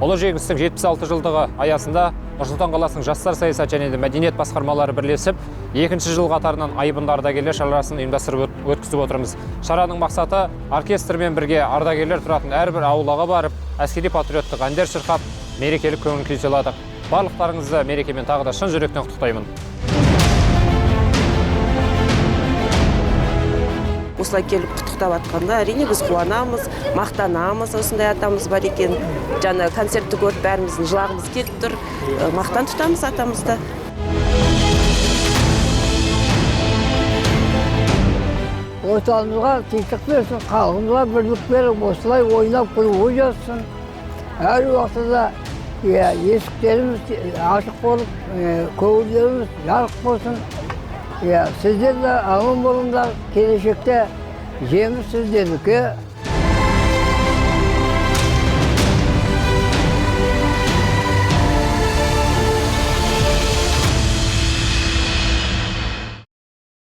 Ұлы жеңістің 76 жылдығы аясында Нұр-Сұлтан қаласының жастар саясат және мәдениет басқармалары бірлесіп, екінші жыл қатарынан айбынды ардагерлер шарасын ұйымдастырып өткізіп отырмыз. Шараның мақсаты оркестрмен бірге ардагерлер тұратын әрбір аулаға барып, әскери патриоттық әндер шырқап, мерекелік көңіл күй сыйладық. Барлықтарыңызды мерекемен тағы да шын жүректен құттықтаймын. Осылай келіп құттықтап атқанда, әрине біз қуанамыз, мақтанамыз, осындай атамыз бар екен. Жаңа концертті көріп бәріміздің жылағымыз келіп тұр, мақтан тұтамыз атамызды. Отанымызға тыныштық берсін, халқымызға бірлік беріп, осылай ойнап күліп жатсын. Әр уақытта есіктеріміз ашық болып, көңілдеріміз жарық болсын. Сіздер де аман болыңдар, келешекте жеңіс сіздердікі.